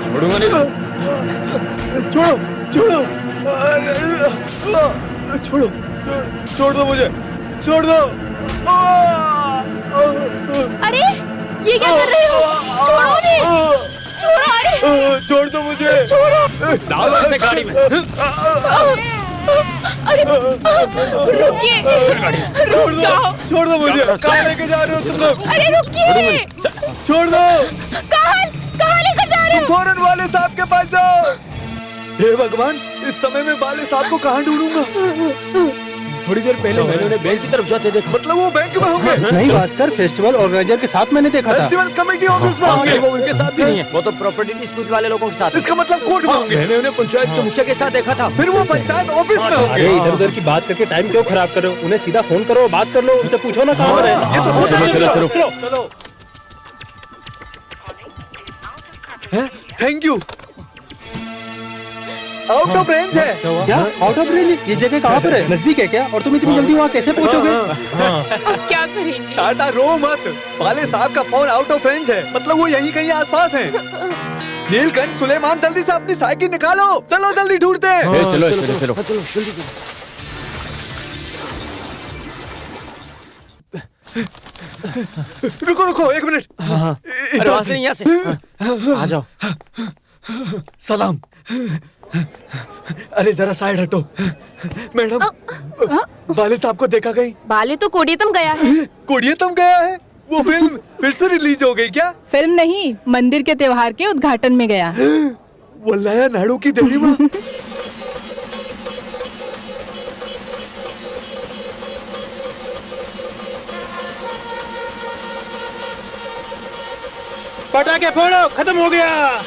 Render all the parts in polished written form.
छोड़ूंगा नहीं। छोड़ो छोड़ो छोड़ो, छोड़ दो मुझे, छोड़ दो। अरे ये क्या कर रहे हो? छोड़ो नहीं, छोड़ो। अरे छोड़ दो मुझे, छोड़ो। डालो इसे गाड़ी में। अरे रुकिए, रुक जाओ। छोड़ दो मुझे। कहाँ लेके जा रहे हो तुम लोग? अरे रुकिए, छोड़ दो। कहाँ लेकर जा रहे हो? फौरन वाले साहब के पास जाओ। हे भगवान, इस समय में वाले साहब को कहाँ ढूंढूंगा? थोड़ी देर पहले मैंने उन्हें बैंक की तरफ जाते देखा। मतलब वो बैंक में होंगे? नहीं भास्कर, फेस्टिवल ऑर्गेनाइजर के साथ मैंने देखा था। फेस्टिवल कमेटी ऑफिस में होंगे? वो उनके साथ भी नहीं है, वो तो प्रॉपर्टी डिस्प्यूट वाले लोगों के साथ। इसका मतलब कोर्ट में होंगे? मैंने उन्हें पंचायत के मुखिया के साथ देखा था। फिर वो पंचायत ऑफिस में होंगे? अरे इधर उधर की बात करके टाइम क्यों खराब कर रहे हो? उन्हें सीधा फोन करो, बात कर लो, उनसे पूछो ना कहाँ पर है। ये तो हो चलो, जाएगा। चलो, चलो चलो। Thank you. Out of range है। क्या आउट ऑफ रेंज? ये जगह कहाँ पर है? नजदीक है क्या? और तुम इतनी जल्दी वहाँ कैसे पहुँचोगे? अब क्या करेंगे? शारदा रो मत, वाले साहब का फोन आउट ऑफ रेंज है, मतलब वो यहीं कहीं आसपास है। नीलकंठ, सुलेमान, जल्दी से अपनी साइकिल निकालो, चलो जल्दी ढूंढते हैं। चलो चलो चलो जल्दी। रुको रुको, एक मिनट। अरे वहाँ से नहीं, यहाँ से आ जाओ। सलाम। अरे जरा साइड हटो। मैडम, वाले साहब को देखा कहीं? बाले तो कोडियतम गया है। कोडियतम गया है? वो फिल्म फिर से रिलीज हो गई क्या? फिल्म नहीं, मंदिर के त्योहार के उद्घाटन में गया। वल्लाया नाड़ू की देवी माँ। पटाखे फोड़ो, खत्म हो गया।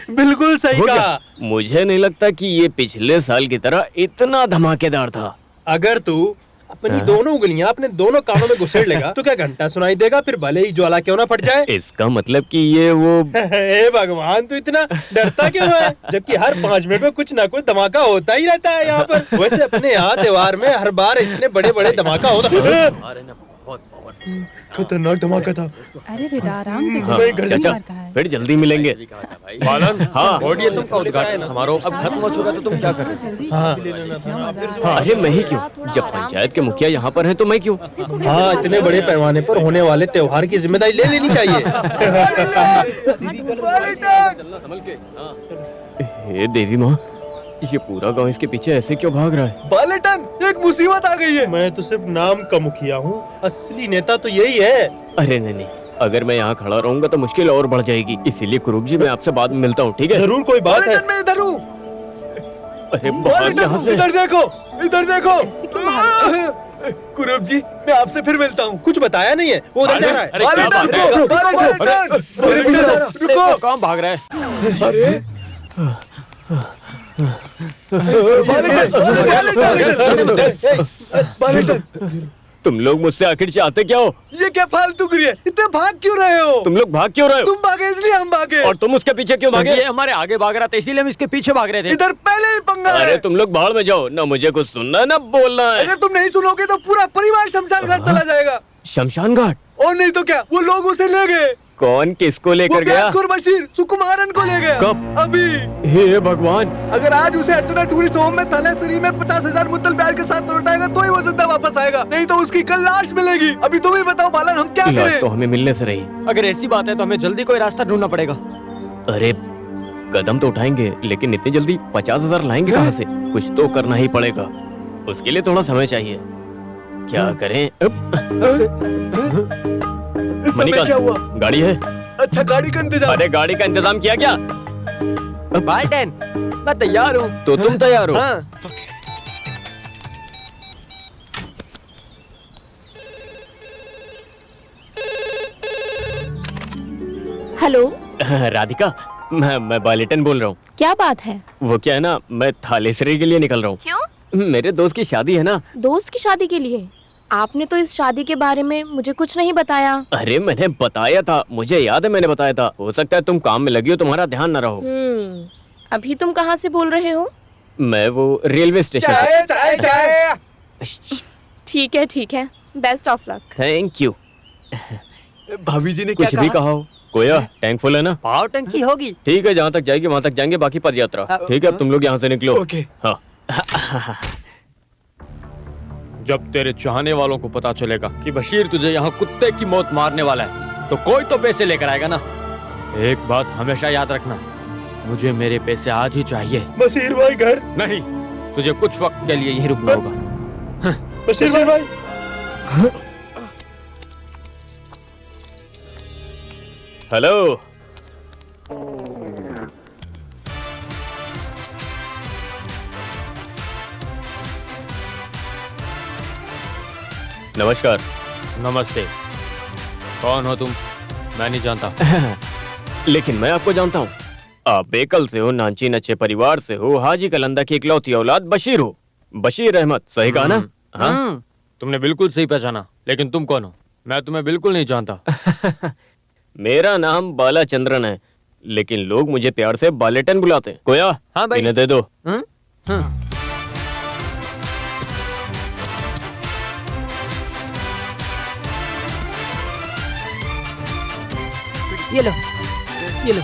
बिल्कुल सही कहा। मुझे नहीं लगता कि ये पिछले साल की तरह इतना धमाकेदार था। अगर तू अपनी दोनों उंगलियां अपने दोनों कानों में घुसेड़ लेगा तो क्या घंटा सुनाई देगा, फिर भले ही ज्वाला क्यों ना फट जाए। इसका मतलब कि ये वो हे भगवान, तू इतना डरता क्यों है? जबकि हर 5 मिनट में कुछ ना कुछ धमाका होता ही रहता है यहाँ पर। वैसे अपने यहाँ त्योहार में हर बार इतने बड़े बड़े धमाका होता। खतरनाक धमाका था। अरे बेटा आराम से हाँ, चलो। चाचा कहा है। फिर जल्दी मिलेंगे। बालन, हाँ तुमका उद्घाटन समारोह अब खत्म हो चुका, तो तुम क्या कर रहे हो? अरे मैं ही क्यों? जब पंचायत के मुखिया यहाँ पर हैं तो मैं क्यों? हाँ, इतने बड़े पैमाने पर होने वाले त्योहार की जिम्मेदारी ले लेनी चाहिए। हे देवी माँ, ये पूरा गांव इसके पीछे ऐसे क्यों भाग रहा है? बालेटन, एक मुसीबत आ गई है। मैं तो सिर्फ नाम का मुखिया हूँ, असली नेता तो यही है। अरे नहीं, अगर मैं यहाँ खड़ा रहूंगा तो मुश्किल और बढ़ जाएगी, इसीलिए कुरूप जी मैं आपसे बाद में मिलता हूँ, ठीक है? जरूर, कोई बात है। मैं इधर हूँ। अरे बाहर यहाँ से। इधर देखो, इधर देखो। कुरूप जी, मैं आपसे फिर मिलता हूँ। कुछ बताया नहीं है, वो उधर जा रहा है। अरे क्या बात है? रुको। कहाँ भाग रहा है? अरे तुम लोग मुझसे आखिर चाहते क्या हो? ये क्या फालतू गिरी है? इतने भाग क्यों रहे हो? तुम लोग भाग क्यों रहे हो? तुम भागे इसलिए हम भागे। और तुम उसके पीछे क्यों भागे? ये हमारे आगे भाग रहा था, इसीलिए हम इसके पीछे भाग रहे थे। इधर पहले ही पंगा है। अरे तुम लोग बाहर में जाओ ना, मुझे कुछ सुनना है ना बोलना है। अगर तुम नहीं सुनोगे तो पूरा परिवार शमशान घाट चला जाएगा। शमशान घाट? और नहीं तो क्या, वो लोग उसे ले गए। कौन किसको लेकर गया? बशीर सुकुमारन को ले गया। कब? अभी। हे भगवान, अगर आज उसे अर्चना टूरिस्ट होम में थैलेसरी में 50,000 मुद्दल प्यार के साथ लौटाएगा तो ही वो जिंदा वापस आएगा, नहीं तो उसकी कल लाश मिलेगी। अभी तुम ही बताओ बालन, हम क्या लाश करें? तो हमें मिलने से रही। अगर ऐसी बात है तो हमें जल्दी कोई रास्ता ढूंढना पड़ेगा। अरे कदम तो उठाएंगे, लेकिन इतनी जल्दी 50,000 लाएंगे कहाँ से? कुछ तो करना ही पड़ेगा, उसके लिए थोड़ा समय चाहिए। क्या करें? इस समय क्या हुआ? गाड़ी है? अच्छा, गाड़ी का इंतजाम। अरे गाड़ी का इंतजाम किया क्या? बाल्टन, मैं तैयार हूँ। तो तुम तैयार हो? हाँ। हेलो, राधिका, मैं बालेटन बोल रहा हूँ। क्या बात है? वो क्या है ना, मैं थालेसरी के लिए निकल रहा हूँ। क्यों? मेरे दोस्त की शादी है ना। दोस्त की शादी के लिए? आपने तो इस शादी के बारे में मुझे कुछ नहीं बताया। अरे मैंने बताया था, मुझे याद है मैंने बताया था। हो सकता है तुम काम में लगी हो, तुम्हारा ध्यान न रहो। अभी तुम कहाँ से बोल रहे हो? मैं वो रेलवे स्टेशन से। चाय चाय। ठीक है, best of luck. Thank you. भाभी जी ने क्या कुछ भी कहा हो। कोया, टैंक फुल है ना? पावर टंकी होगी। ठीक है, जहाँ तक जाएगी वहाँ तक जाएंगे, बाकी पद यात्रा। ठीक है, अब तुम लोग यहाँ से निकलो। ओके। हाँ। जब तेरे चाहने वालों को पता चलेगा कि बशीर तुझे यहाँ कुत्ते की मौत मारने वाला है, तो कोई तो पैसे लेकर आएगा ना। एक बात हमेशा याद रखना, मुझे मेरे पैसे आज ही चाहिए। बशीर भाई घर। नहीं, तुझे कुछ वक्त के लिए यहीं रुकना होगा। बशीर भाई। हेलो। नमस्कार। नमस्ते। कौन हो तुम? मैं नहीं जानता। लेकिन मैं आपको जानता हूँ। आप बेकल से हो, नानची नच्चे परिवार से हो, हाजी कलंदा की इकलौती औलाद बशीर हो। बशीर अहमद, सही कहा ना? हाँ? तुमने बिल्कुल सही पहचाना, लेकिन तुम कौन हो? मैं तुम्हें बिल्कुल नहीं जानता। मेरा नाम बालाचंद्रन है, लेकिन लोग मुझे प्यार से बालेटन बुलाते हैं। कोया, हाँ भाई। इन्हें दे दो। ये लो, ये लो।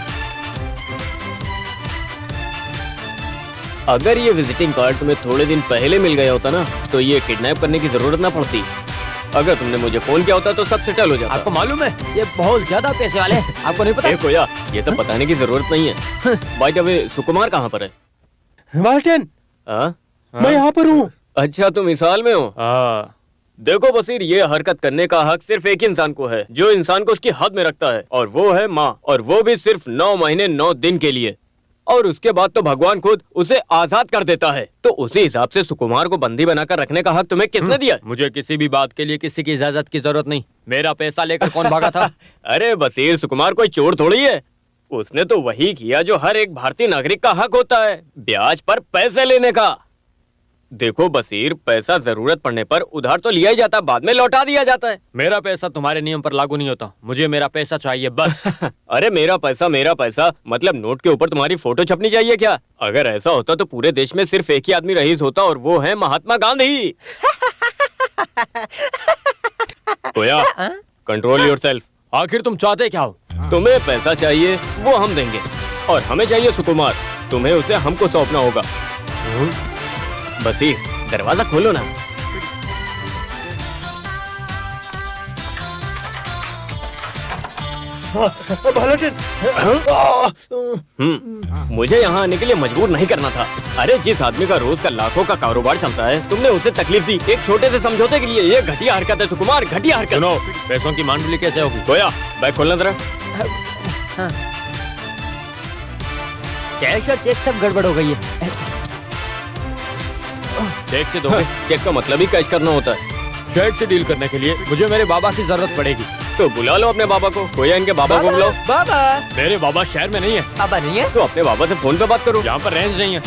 अगर ये विजिटिंग कार्ड तुम्हें थोड़े दिन पहले मिल गया होता ना, तो ये किडनैप करने की जरूरत ना पड़ती। अगर तुमने मुझे फोन किया होता तो सब सेटल हो जाता। आपको मालूम है ये बहुत ज्यादा पैसे वाले हैं, आपको नहीं पता? ए कोया, ये सब बताने की जरूरत नहीं है। बाय द वे, सुकुमार कहाँ पर है? बाल्टन, हाँ? मैं यहाँ पर हूँ। अच्छा, तुम इस हाल में हो? हाँ। देखो बशीर, ये हरकत करने का हक सिर्फ एक इंसान को है, जो इंसान को उसकी हद में रखता है, और वो है माँ। और वो भी सिर्फ 9 महीने 9 दिन के लिए। और उसके बाद तो भगवान खुद उसे आजाद कर देता है। तो उसी हिसाब से सुकुमार को बंदी बनाकर रखने का हक तुम्हें किसने दिया? मुझे किसी भी बात के लिए किसी की इजाजत की जरूरत नहीं। मेरा पैसा लेकर कौन भागा था? अरे बशीर, सुकुमार कोई चोर थोड़ी है। उसने तो वही किया जो हर एक भारतीय नागरिक का हक होता है, ब्याज पर पैसे लेने का। देखो बशीर, पैसा जरूरत पड़ने पर उधार तो लिया ही जाता, बाद में लौटा दिया जाता है। मेरा पैसा तुम्हारे नियम पर लागू नहीं होता। मुझे मेरा पैसा चाहिए, बस। अरे मेरा पैसा मतलब नोट के ऊपर तुम्हारी फोटो छपनी चाहिए क्या? अगर ऐसा होता तो पूरे देश में सिर्फ एक ही आदमी रईस होता, और वो है महात्मा गांधी। कोया, कंट्रोल योरसेल्फ। आखिर तुम चाहते क्या हो? तुम्हें पैसा चाहिए, वो हम देंगे, और हमें चाहिए सुकुमार, तुम्हें उसे हमको सौंपना होगा। बशीर, दरवाजा खोलो ना। बाल्टन। मुझे यहाँ आने के लिए मजबूर नहीं करना था। अरे जिस आदमी का रोज का लाखों का कारोबार चलता है, तुमने उसे तकलीफ दी एक छोटे से समझौते के लिए। ये घटिया हरकत है सुकुमार, घटिया हरकत। सुनो, पैसों की मांडली कैसे होगी? कोया, बैग खोलना जरा। कैश और चेक सब गड़बड़ हो गई है। चेक से दोगे? चेक का मतलब ही कैश करना होता है। चेक से डील करने के लिए मुझे मेरे बाबा की जरूरत पड़ेगी। तो बुला लो अपने बाबा को। कोया, इनके बाबा को बुलाओ। बाबा। मेरे बाबा शहर में नहीं है। बाबा नहीं है? तो अपने बाबा से फोन पे बात करो। यहाँ पर रेंज नहीं है।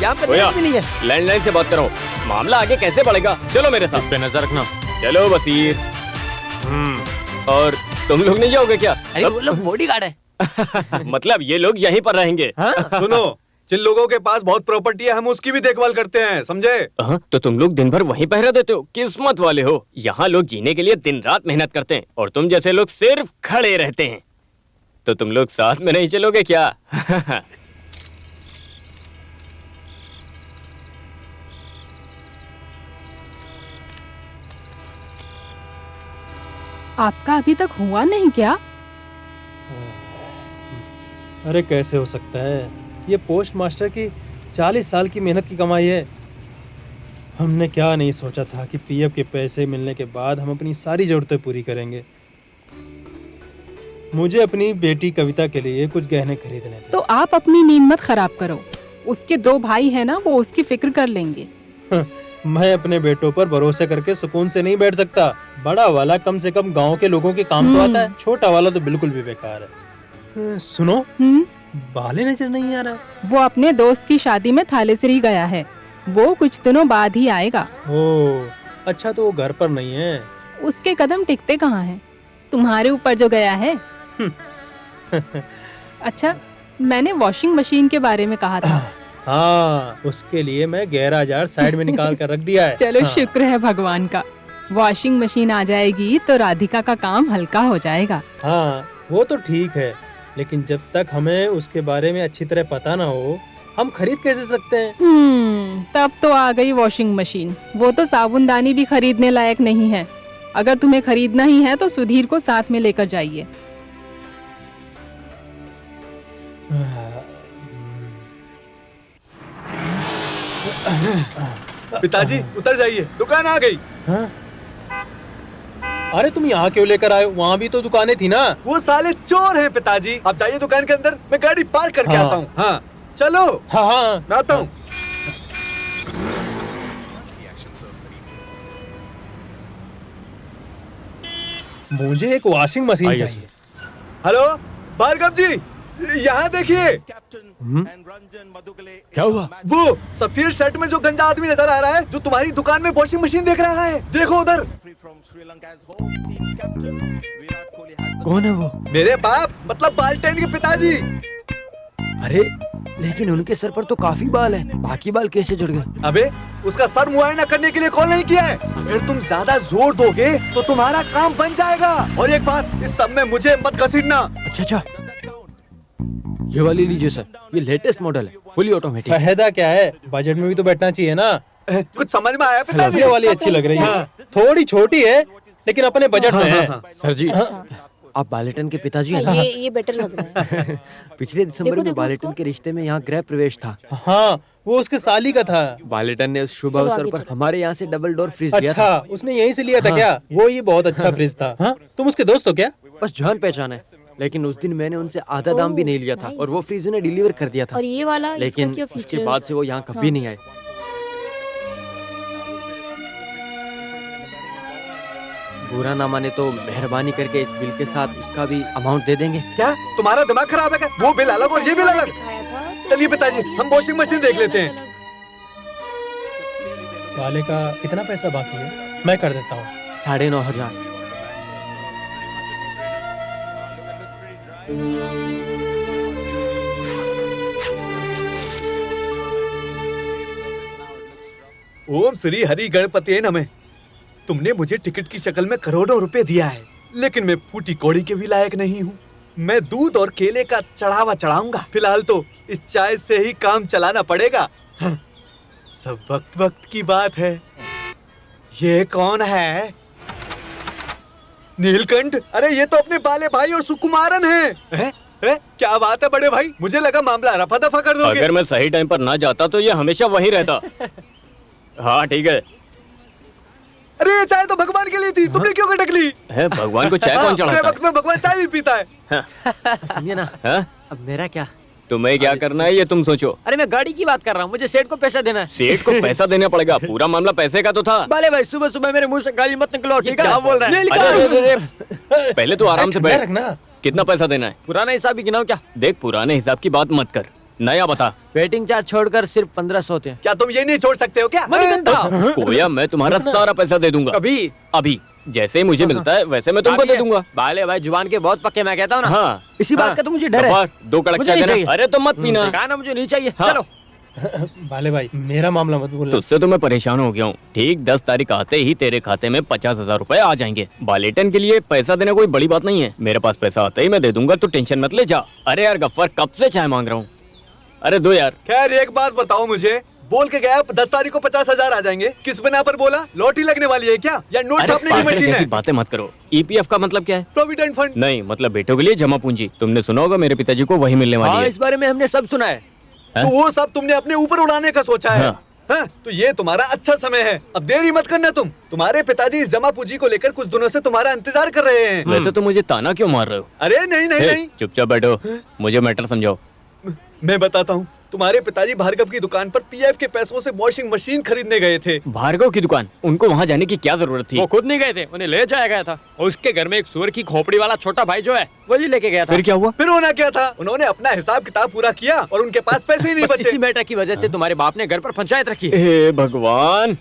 यहाँ पर कोया, रेंज भी नहीं है। लैंडलाइन से बात करो। मामला आगे कैसे बढ़ेगा? चलो मेरे इस साथ। पे नजर रखना। चलो बशीर। और तुम लोग नहीं जाओगे क्या? अरे वो लोग बॉडीगार्ड है। मतलब ये लोग यहीं पर रहेंगे? सुनो, जिन लोगों के पास बहुत प्रॉपर्टी है, हम उसकी भी देखभाल करते हैं, समझे? तो तुम लोग दिन भर वहीं पहरा देते हो? किस्मत वाले हो। यहाँ लोग जीने के लिए दिन रात मेहनत करते हैं, और तुम जैसे लोग सिर्फ खड़े रहते हैं। तो तुम लोग साथ में नहीं चलोगे क्या? आपका अभी तक हुआ नहीं क्या? अरे कैसे हो सकता है? ये पोस्ट मास्टर की 40 साल की मेहनत की कमाई है। हमने क्या नहीं सोचा था कि पीएफ के पैसे मिलने के बाद हम अपनी सारी जरूरतें पूरी करेंगे। मुझे अपनी बेटी कविता के लिए कुछ गहने खरीदने थे। तो आप अपनी नींद मत खराब करो। उसके 2 भाई हैं ना, वो उसकी फिक्र कर लेंगे। मैं अपने बेटों पर भरोसे करके सुकून से नहीं बैठ सकता। बड़ा वाला कम से कम गांव के लोगों के काम तो आता है, छोटा वाला तो बिल्कुल भी बेकार है। सुनो, बाले नजर नहीं आ रहा। वो अपने दोस्त की शादी में थालेसरी गया है। वो कुछ दिनों बाद ही आएगा। ओह, अच्छा तो वो घर पर नहीं है। उसके कदम टिकते कहाँ हैं? तुम्हारे ऊपर जो गया है। अच्छा, मैंने वॉशिंग मशीन के बारे में कहा था। हाँ, उसके लिए मैं 11,000 साइड में निकाल कर रख दिया है। चलो, हाँ। शुक्र है भगवान का। वॉशिंग मशीन आ जाएगी तो राधिका का काम हल्का हो जाएगा। हाँ, वो तो ठीक है, लेकिन जब तक हमें उसके बारे में अच्छी तरह पता ना हो, हम खरीद कैसे सकते हैं? तब तो आ गई वॉशिंग मशीन। वो तो साबुनदानी भी खरीदने लायक नहीं है। अगर तुम्हें खरीदना ही है तो सुधीर को साथ में लेकर जाइए। पिताजी उतर जाइए, दुकान आ गई। हाँ? अरे तुम यहाँ क्यों लेकर आए? वहाँ भी तो दुकानें थी ना। वो साले चोर हैं पिताजी। आप जाइए दुकान के अंदर, मैं गाड़ी पार्क करके हाँ। आता हूँ। हाँ चलो। हाँ हाँ, मैं आता हूँ। मुझे एक वॉशिंग मशीन आइए। चाहिए। हेलो भार्गव जी, यहाँ देखिए। क्या हुआ? वो सफेद शर्ट में जो गंजा आदमी नजर आ रहा है, जो तुम्हारी दुकान में वॉशिंग मशीन देख रहा है। देखो उधर। कौन है वो? मेरे बाप मतलब बाल्टेन के पिताजी। अरे लेकिन उनके सर पर तो काफी बाल है, बाकी बाल कैसे जुड़ गए? अबे उसका सर मुआयना करने के लिए कॉल नहीं किया है। अगर तुम ज्यादा जोर दोगे तो तुम्हारा काम बन जाएगा। और एक बात, इस सब में मुझे मत घसीटना। अच्छा, ये वाली लीजिए सर, ये लेटेस्ट मॉडल है, फुली ऑटोमेटिक। फायदा क्या है? बजट में भी तो बैठना चाहिए ना। कुछ समझ में आया पिताजी? ये वाली अच्छी लग रही है। थोड़ी छोटी है लेकिन अपने बजट में है। सर जी, आप बालेटन के पिताजी हैं? ये बेटर लग रहा है। पिछले दिसंबर देखो, में देखो बालेटन उसको। के रिश्ते में यहाँ गृह प्रवेश था। हाँ, वो उसके साली का था। बालेटन ने उस शुभ चलो अवसर आगे पर चलो। हमारे यहाँ से डबल डोर फ्रिज लिया अच्छा, था। उसने यहीं से लिया था क्या? वो ये बहुत अच्छा फ्रिज था। हाँ? तुम उसके दोस्त हो क्या? बस जान पहचान है, लेकिन उस दिन मैंने उनसे आधा दाम भी नहीं लिया था और वो फ्रिज उन्हें डिलीवर कर दिया था। और ये वाला इसका लेकिन क्या उसके फीचर्स? बाद से वो यहाँ कभी नहीं आए। बुरा ना माने तो मेहरबानी करके इस बिल के साथ उसका भी अमाउंट दे देंगे। क्या तुम्हारा दिमाग खराब है क्या? वो बिल अलग और ये बिल अलग। दिखाया था, तो चलिए पिताजी, हम वॉशिंग मशीन देख लेते हैं। वाले का कितना पैसा बाकी है? मैं कर देता हूँ। 9,500। ओम श्री हरि गणपति नमः। तुमने मुझे टिकट की शक्ल में करोड़ों रुपए दिया है, लेकिन मैं फूटी कौड़ी के भी लायक नहीं हूँ। मैं दूध और केले का चढ़ावा चढ़ाऊंगा। फिलहाल तो इस चाय से ही काम चलाना पड़ेगा। हाँ, सब वक्त वक्त की बात है। ये कौन है? नीलकंठ? अरे ये तो अपने बाले भाई और सुकुमारन हैं। क्या बात है बड़े भाई, मुझे लगा मामला रफा दफा कर दोगे। अगर मैं सही टाइम पर ना जाता तो ये हमेशा वहीं रहता। हाँ ठीक है। अरे ये चाय तो भगवान के लिए थी, तुमने क्यों खटक ली? है भगवान को चाय कौन बुरे चढ़ाता वक्त में भगवान चाय भी पीता है। है? सुनिए ना, अब मेरा क्या? तुम्हें क्या करना है ये तुम सोचो। अरे मैं गाड़ी की बात कर रहा हूँ, मुझे सेठ को पैसा देना है। सेठ को पैसा देना पड़ेगा? पूरा मामला पैसे का तो था। बाले भाई सुबह सुबह मेरे मुंह से गाली मत निकलो, ठीक है? क्या बोल रहे हैं? अरे, पहले तो आराम से ठंडा बैठ। रखना। कितना पैसा देना है? पुराना हिसाब ही गिनाओ क्या? देख पुराने हिसाब की बात मत कर, नया बता। वेटिंग चार्ज छोड़कर सिर्फ 1500 थे। क्या तुम ये नहीं छोड़ सकते हो क्या? कोया मैं तुम्हारा सारा पैसा दे दूंगा। कभी? अभी जैसे ही मुझे मिलता है वैसे मैं तुमको दे दूंगा। बाले भाई जुबान के बहुत पक्के, मैं कहता हूँ ना। हाँ, इसी बात का तो मुझे डर है। 2 कड़क चाय देना। अरे तो मत पीना। ना मुझे नहीं चाहिए। चलो। बाले भाई, मेरा मामला मत बोलना। तुझसे तो मैं परेशान हो गया हूँ। ठीक 10 तारीख आते ही तेरे खाते में 50,000 रुपए आ जाएंगे। बालेटन के लिए पैसा देना कोई बड़ी बात नहीं है, मेरे पास पैसा आते ही मैं दे दूंगा, तो टेंशन मत ले जा। अरे यार गफ्फर, कब से चाय मांग रहा हूँ। अरे दो यार। खैर एक बात बताओ मुझे, बोल के गया 10 तारीख को 50,000 आ जाएंगे, किस बिना पर बोला? लॉटरी लगने वाली है क्या, या नोट छापने की मशीन है? बातें मत करो। ईपीएफ का मतलब क्या है? Provident fund. नहीं, मतलब बेटों के लिए जमा पूंजी। तुमने सुना होगा मेरे पिताजी को वही मिलने वाली है। इस बारे में हमने सब सुना है। तो वो सब तुमने अपने ऊपर उड़ाने का सोचा है। हाँ, तो ये तुम्हारा अच्छा समय है, अब देरी मत करना तुम। तुम्हारे पिताजी इस जमा पूंजी को लेकर कुछ दिनों से तुम्हारा इंतजार कर रहे हैं। वैसे तो मुझे ताना क्यों मार रहे हो? अरे नहीं नहीं हे, नहीं, चुपचाप बैठो, मुझे मैटर समझाओ। मैं बताता हूँ। तुम्हारे पिताजी भार्गव की दुकान पर पीएफ के पैसों से वॉशिंग मशीन खरीदने गए थे। भार्गव की दुकान? उनको वहाँ जाने की क्या जरूरत थी? वो खुद नहीं गए थे, उन्हें ले जाया गया था। और उसके घर में एक सुअर की खोपड़ी वाला छोटा भाई जो है वही लेके गया था। फिर क्या हुआ? फिर होना क्या था, उन्होंने अपना हिसाब किताब पूरा किया और उनके पास पैसे ही नहीं बस बचे। इसी मैटर की वजह से तुम्हारे बाप ने घर पर पंचायत रखी। हे भगवान,